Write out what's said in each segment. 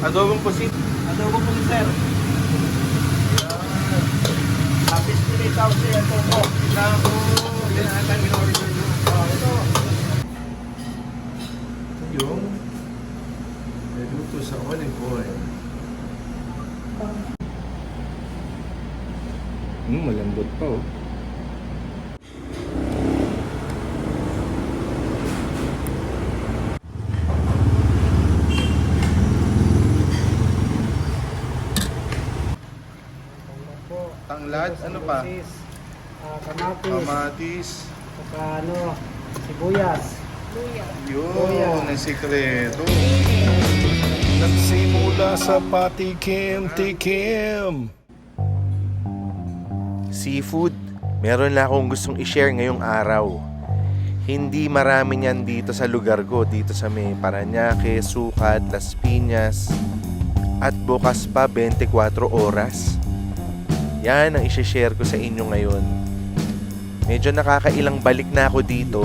Adobong pusit. Adobong pusit, sir. Tapos pinitaw siya ito po. Naku, yan ata yung in-order nyo. Ito. Yung naluto sa olive oil. Malambot pa oh. Tanglad, ano pa? Kamatis. Kamatis. Saka sibuyas. Yun, ang sikreto. Nagsimula sa patikim-tikim. Seafood, meron na akong gustong i-share ngayong araw. Hindi marami niyan dito sa lugar ko, dito sa may Parañaque, Sucat, Las Piñas, at bukas pa 24 oras. Yan ang i-share ko sa inyo ngayon. Medyo nakakailang balik na ako dito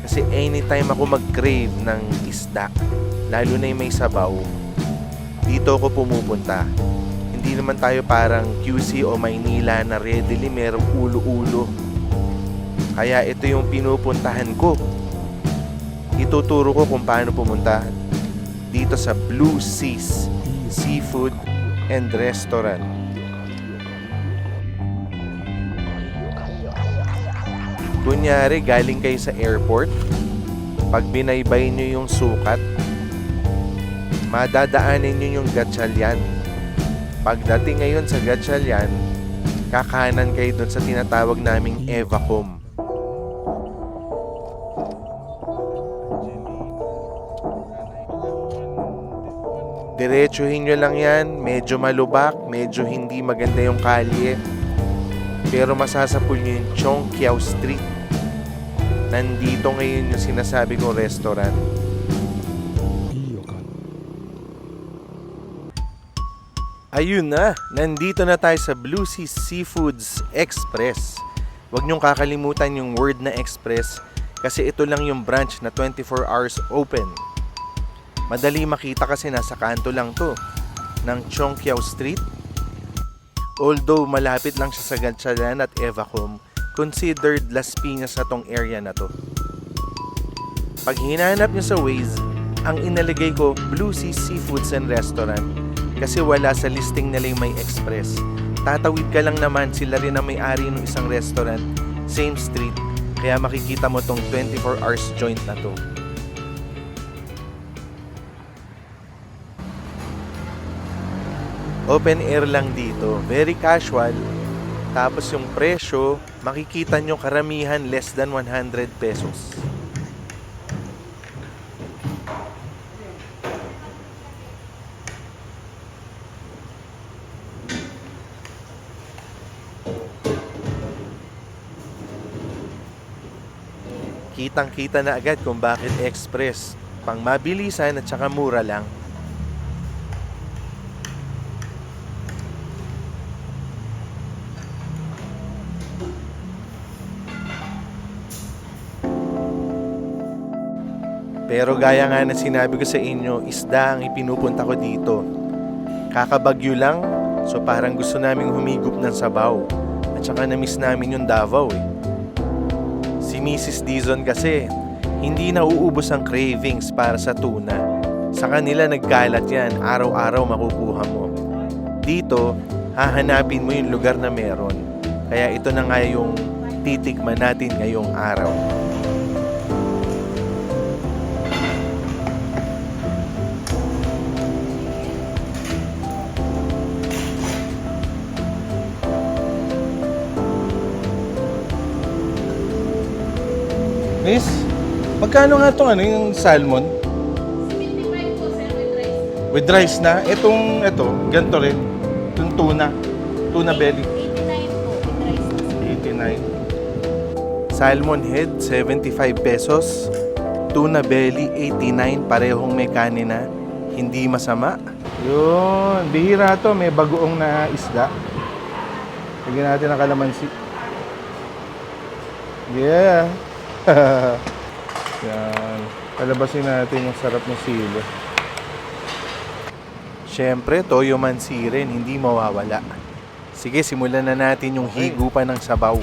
kasi anytime ako mag-crave ng isda, lalo na yung may sabaw, dito ako pumupunta. Hindi naman tayo parang QC o Maynila na readily merong ulo-ulo. Kaya ito yung pinupuntahan ko. Ituturo ko kung paano pumunta dito sa Blue Seas Seafood and Restaurant. Kunyari, galing kayo sa airport, pag binaybay nyo yung Sucat, madadaanin nyo yung Gatchalian. Pagdating ngayon sa Gatchalian, kakanan kayo dun sa tinatawag naming Evacom. Diretsuhin nyo lang yan, medyo malubak, medyo hindi maganda yung kalye, pero masasapul nyo yung Chong Kiao Street. Nandito ngayon yung sinasabi kong restaurant. Ayun na, nandito na tayo sa Blue Seas Seafoods Express. Huwag niyong kakalimutan yung word na express kasi ito lang yung branch na 24 hours open. Madali makita kasi nasa kanto lang to ng Chong Kiao Street. Although malapit lang siya sa Gatchalian at Evacom, considered Las Piñas na tong area na to. Pag hinanap nyo sa Waze, ang inalagay ko Blue Seas Seafoods and Restaurant kasi wala sa listing nila yung may express. Tatawid ka lang naman, sila rin ang may-ari ng isang restaurant, same street, kaya makikita mo tong 24 hours joint na to. Open air lang dito, very casual. Tapos yung presyo, makikita nyo karamihan less than 100 pesos. Kitang-kita na agad kung bakit express. Pang mabilisan at saka mura lang. Pero gaya nga na sinabi ko sa inyo, isda ang ipinupunta ko dito. Kakabagyo lang, so parang gusto naming humigop ng sabaw. At saka na-miss namin yung Davao eh. Si Mrs. Dizon kasi, hindi nauubos ang cravings para sa tuna. Sa kanila nagkalat yan, araw-araw makukuha mo. Dito, hahanapin mo yung lugar na meron. Kaya ito na nga yung titikman natin ngayong araw. Miss, magkano nga itong yung salmon? 75 po, sir, with rice. With rice na? Ito, ganito rin. Itong tuna. Tuna belly. 89 po, with rice na, sir. 89. Salmon head, 75 pesos. Tuna belly, 89. Parehong may kanina. Hindi masama. Yun, bihira to. May bagoong na isda. Lagyan natin ang kalamansi. Yeah. Yan. Palabasin natin yung sarap ng silo. Siyempre, toyo mansi rin, hindi mawawala. Sige, simulan na natin yung higupan ng sabaw.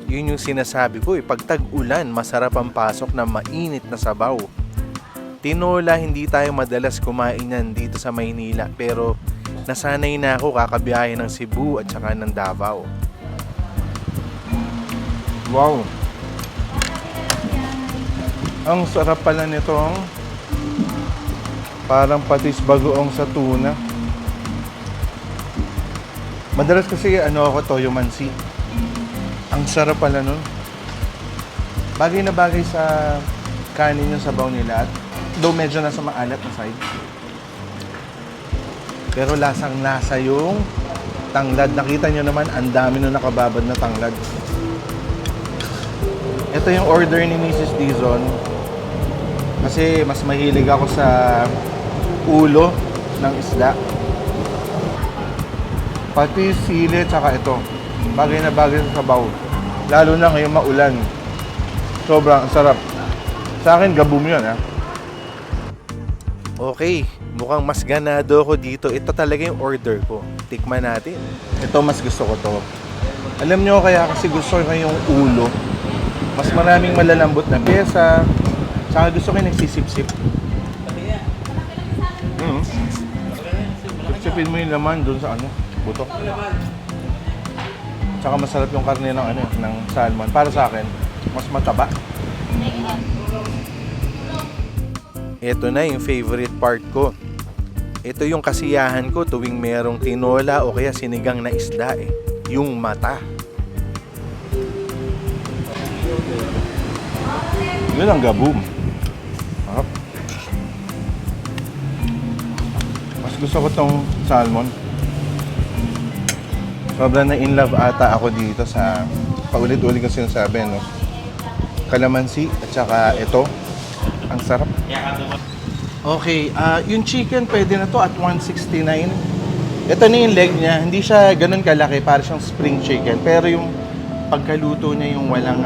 Yun yung sinasabi ko, pag tag-ulan, masarap ang pasok ng mainit na sabaw. Tinola, hindi tayo madalas kumain yan dito sa Maynila, pero nasanay na ako kakabiyahe ng Cebu at saka ng Davao. Wow! Ang sarap pala nitong parang patis bagoong sa tuna. Madalas kasi ako toyo mansi. Ang sarap pala nun. Bagay na bagay sa kanin yung sabaw nila. At though medyo nasa maalat na side. Pero lasang-lasa yung tanglad. Nakita nyo naman, ang dami na nakababad na tanglad. Ito yung order ni Mrs. Dizon. Kasi mas mahilig ako sa ulo ng isda. Pati sili, tsaka ito. Bagay na bagay sa sabaw. Lalo na ngayong maulan. Sobrang sarap. Sa akin, gabum yun, ha? Okay, mukhang mas ganado ako dito. Ito talaga yung order ko. Tikman natin. Ito, mas gusto ko to. Alam nyo kaya kasi gusto ko yung ulo. Mas maraming malalambot na pyesa. Saka gusto ko yung nagsisip-sip. Sipsipin mo yung laman dun sa buto. Saka masarap yung karne ng salmon. Para sa akin, mas mataba. Ito na yung favorite part ko. Ito yung kasiyahan ko tuwing merong tinola o kaya sinigang na isda yung mata. Yun ang gaboom. Sarap. Mas gusto ko tong salmon. Sobrang na in love ata ako dito sa paulit-ulit ko sinasabi, no? Kalamansi at saka ito. Ang sarap. Okay, yung chicken pwede na to at 169. Ito na yung leg niya. Hindi siya ganun kalaki, para siyang spring chicken. Pero yung pagkaluto niya yung walang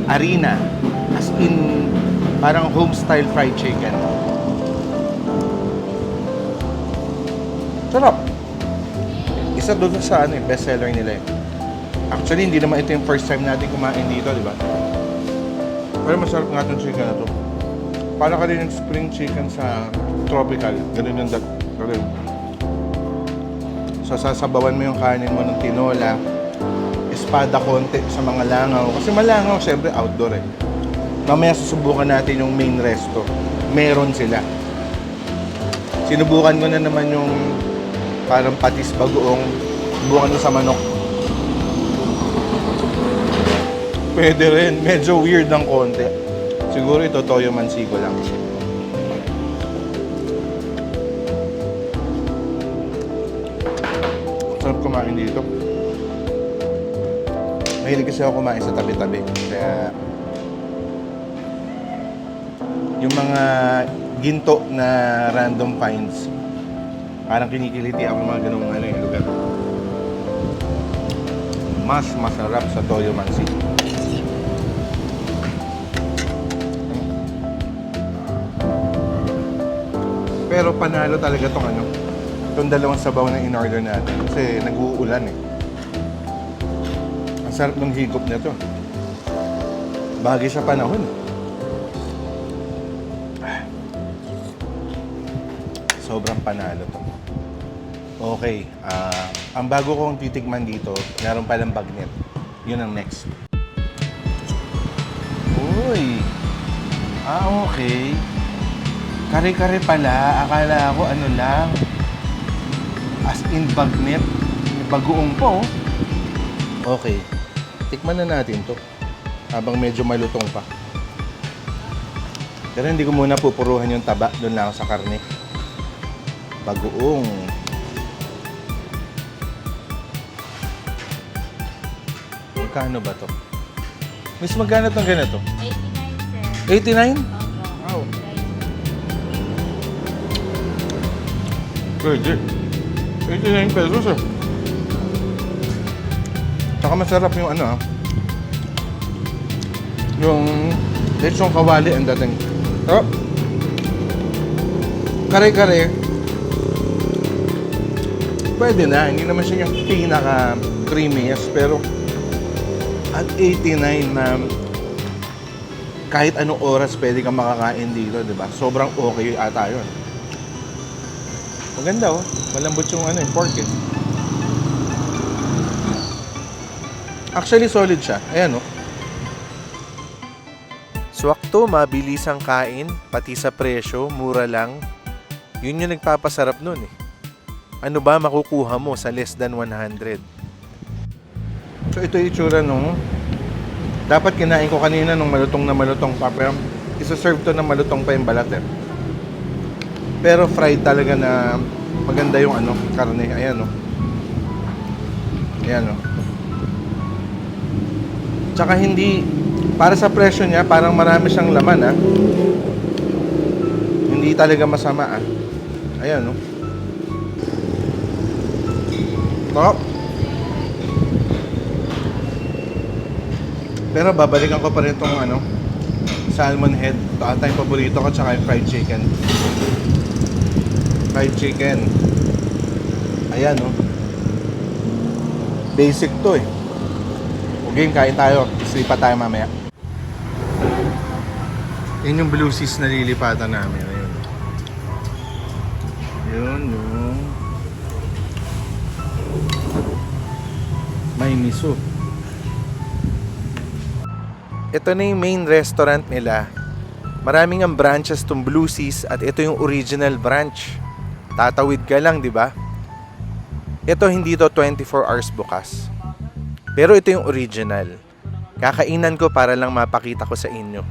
harina. As in, parang home-style fried chicken. Sarap. Isa doon sa best seller nila. Actually, hindi naman ito yung first time natin kumain dito, di ba? Pero masarap nga itong chicken na to. Para ka rin yung spring chicken sa tropical. Ganun yung ganun. So, sasabawan mo yung kanin mo ng tinola. Espada konti sa mga langaw. Kasi malangaw, syempre, outdoor Mamaya susubukan natin yung main resto. Meron sila. Sinubukan ko na naman yung parang patis bagoong. Subukan mo sa manok. Pwede rin. Medyo weird ng konti. Siguro ito toyo mansigo lang. Sarap kumain dito. Mahilig kasi ako kumain sa tabi-tabi. Kaya yung mga ginto na random finds, parang kinikiliti ako mga ganung yung lugar. Mas masarap sa toyo mansi. Pero panalo talaga itong dalawang sabaw na in-order natin. Kasi nag-uulan Ang sarap ng higop nito. Bagay sa panahon. Sobrang panalo to. Okay, ang bago kong titikman dito, meron palang bagnet. Yun ang next. Uy! Okay. Kare-kare pala. Akala ko lang. As in bagnet. May bagoong po. Okay. Tikman na natin to. Habang medyo malutong pa. Pero hindi ko muna pupuruhan yung taba. Doon lang ako sa karne. Bagoong. Magkano ba to? Miss, magkano itong ganito? 89, sir. 89? Opo. Wow. Pwede. 89 pesos Tsaka masarap yung yung lechong kawali ang dating. Sarap. kare-kare, pwede na. Hindi naman siya yung pinaka-creamiest. Pero at 89 na kahit anong oras pwede kang makakain dito, di ba? Sobrang okay ata yun. Maganda oh. Malambot yung pork eh. Actually, solid siya. Ayan oh. Swakto, mabilis ang kain, pati sa presyo, mura lang. Yun yung nagpapasarap nun eh. Ano ba makukuha mo sa less than 100? So ito yung itsura nung dapat kinain ko kanina nung malutong pa, pero isa-serve to na malutong pa yung balat eh. Pero fried talaga na maganda yung karne. Ayan oh. Ayan oh. Tsaka hindi, para sa presyo niya, parang marami siyang laman ah. Hindi talaga masama ah. Ayan oh. Top. Pero babalikan ko pa rin itong salmon head. Ito ata yung paborito ko, tsaka yung fried chicken. Fried chicken. Ayan oh. Basic to eh. Okay, kain tayo. Slipa tayo mamaya. Yan yung blue cheese na lilipatan namin. Ayun. Yun yung may miso. Ito na yung main restaurant nila. Maraming ang branches tong Blue Seas at ito yung original branch. Tatawid ka lang, di ba? Ito hindi to 24 hours bukas. Pero ito yung original. Kakainan ko para lang mapakita ko sa inyo.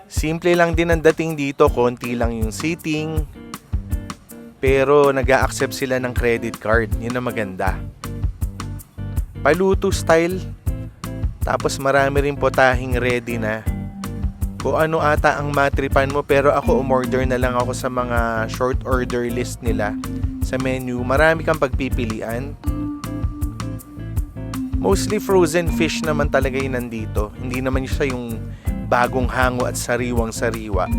Simple lang din ang dating dito, konti lang yung seating. Pero nag-a-accept sila ng credit card. Yun ang maganda. Paluto style. Tapos marami rin potahing ready na. Kung ano ata ang matripan mo, pero ako umorder na lang ako sa mga short order list nila sa menu. Marami kang pagpipilian. Mostly frozen fish naman talaga yun nandito. Hindi naman siya yung bagong hango at sariwang-sariwa.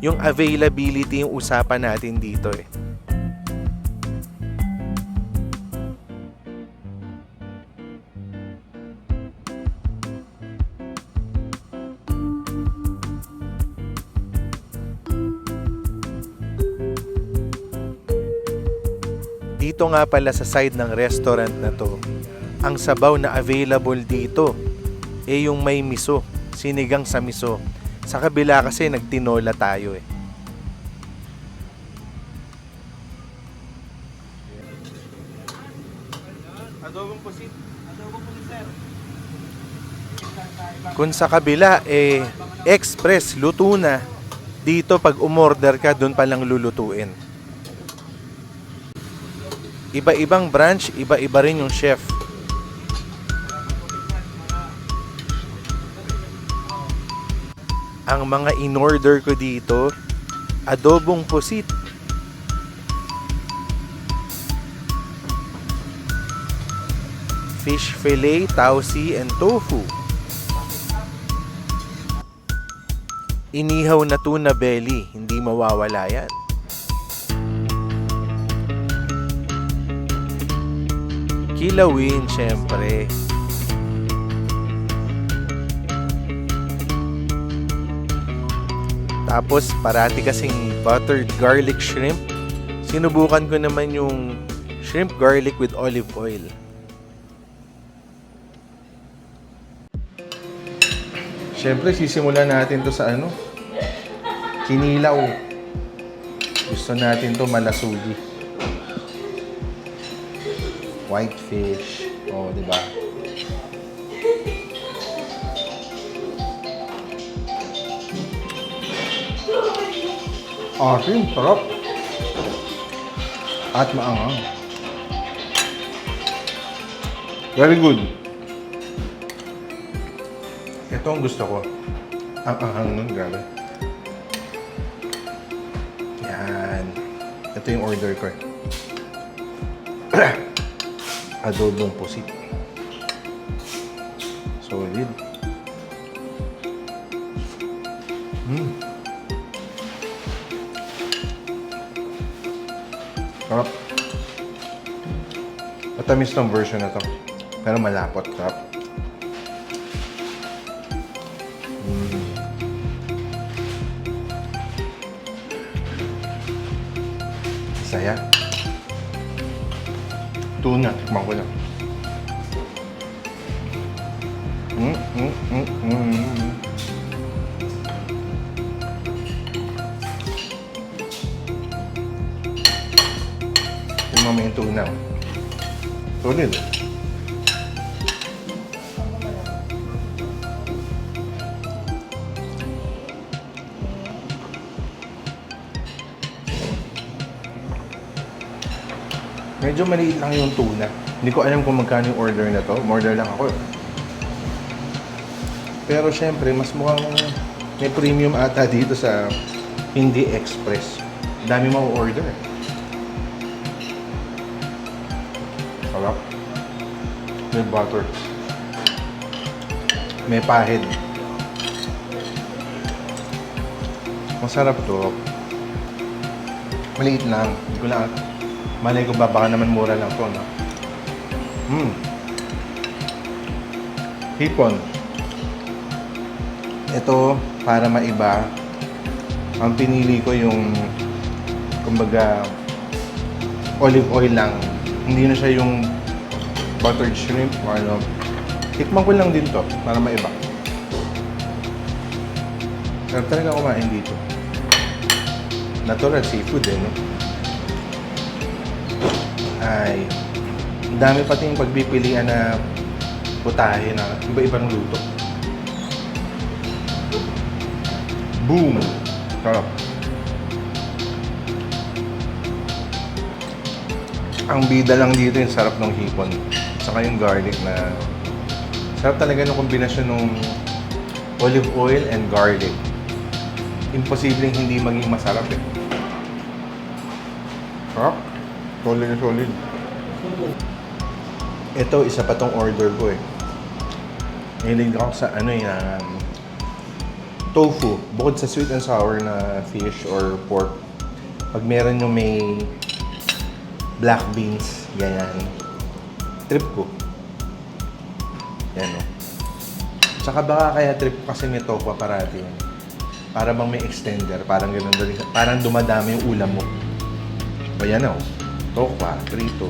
Yung availability yung usapan natin dito eh. Dito nga pala sa side ng restaurant na to, ang sabaw na available dito eh yung may miso, sinigang sa miso. Sa kabila kasi nagtinola tayo eh. Adobong pusit. Adobong pusit, sir. Kung sa kabila eh express, luto na. Dito pag umorder ka, dun palang lulutuin. Iba-ibang branch, iba-iba rin yung chef. Ang mga in-order ko dito, adobong pusit, fish fillet, tausi, and tofu. Inihaw na tuna belly, hindi mawawala yan. Kilawin, syempre. Tapos, parati kasing buttered garlic shrimp. Sinubukan ko naman yung shrimp garlic with olive oil. Siyempre, sisimulan natin to sa kinilaw. Gusto natin to malasugi. White fish. Oh, di ba? Asin, sarap. At maanghang. Very good. Ito ang gusto ko. Ang anghang nun, grabe. Yan. Ito yung order ko. Adobong pusit. Solid. Sarap. Matamis tong version na to. Pero malapot. Sarap. Saya. Tuna. Tikman ko lang. Tingnan mo yung tuna. Solid. Medyo maliit lang yung tuna. Hindi ko alam kung magkano yung order na to. Order lang ako. Pero syempre, mas mukhang may premium ata dito sa Hindi Express. Dami mo order. Sarap. May butter. May pahid. Masarap to. Maliit lang. Hindi ko lang. Malay ko ba, baka naman mura lang to, no? Hipon. Ito, para maiba, ang pinili ko yung, kumbaga, olive oil lang. Hindi na siya yung buttered shrimp o ano. Tikman ko lang din to, para maiba. Sarap talaga kumain dito. Natural seafood eh, no? Ay, dami pati yung pagpipilian na putahe na iba-ibang luto. Boom! Sarap. Ang bida lang dito yung sarap ng hipon. Saka yung garlic na... Sarap talaga ng kombinasyon ng olive oil and garlic. Imposibleng hindi maging masarap eh. Sarap. Solid na solid. Ito, isa pa tong order ko eh. Hilig ako sa ano yan, tofu. Bukod sa sweet and sour na fish or pork, pag meron yung may black beans, ganyan, trip ko. Yan o. Tsaka baka kaya trip ko kasi may tofu parati yan. Para bang may extender, parang ganun. Parang dumadami yung ulam mo. O yan o. Tokwa, prito.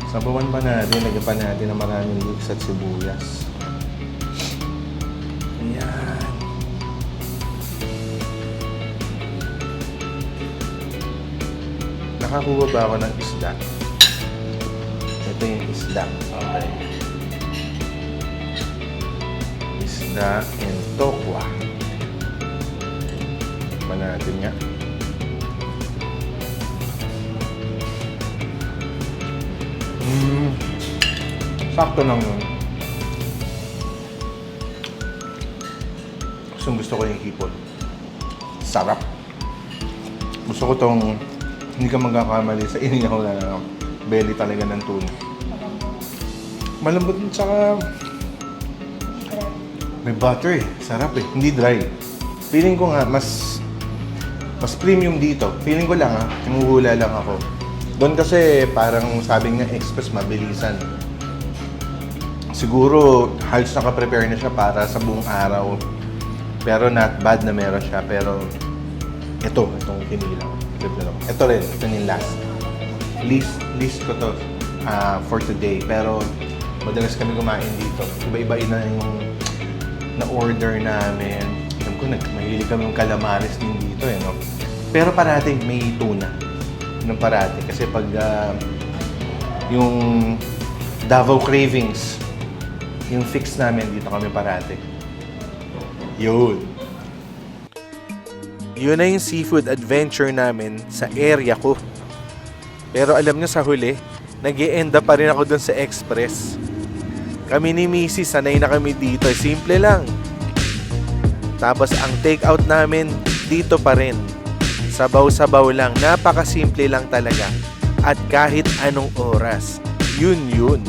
Sabawan pa natin, lagyan pa natin ng maraming leeks at sibuyas. Ayan. Nakakuha ba ako ng isda? Ito yung isda. Okay. Isda and tokwa. Pa natin nga. Sakto lang yun. Gusto ko yung hipon. Sarap. Gusto ko tong hindi ka magkakamali sa inihaw na belly talaga ng tuna. Malambot at saka may butter eh. Sarap eh. Hindi dry. Feeling ko nga mas premium dito. Feeling ko lang humuhula lang ako. Doon kasi parang sabi nga express mabilisan. Siguro halos naka-prepare na siya para sa buong araw. Pero not bad na meron siya. Pero itong kinilaw. Ito rin, ito yung last. List ko to for today. Pero madalas kami kumain dito. Iba-iba na yung na-order namin. Alam ko, mahilig kami ng calamares din dito eh, no? Pero parati may tuna. Ng parati. Kasi pag yung Davao Cravings, yung fix namin dito kami parati. Yun. Yun na yung seafood adventure namin sa area ko. Pero alam nyo sa huli, nag-e-end up pa rin ako dun sa Express. Kami ni Missy, sanay na kami dito. Simple lang. Tapos ang take-out namin, dito pa rin. Sabaw-sabaw lang. Napakasimple lang talaga. At kahit anong oras, yun.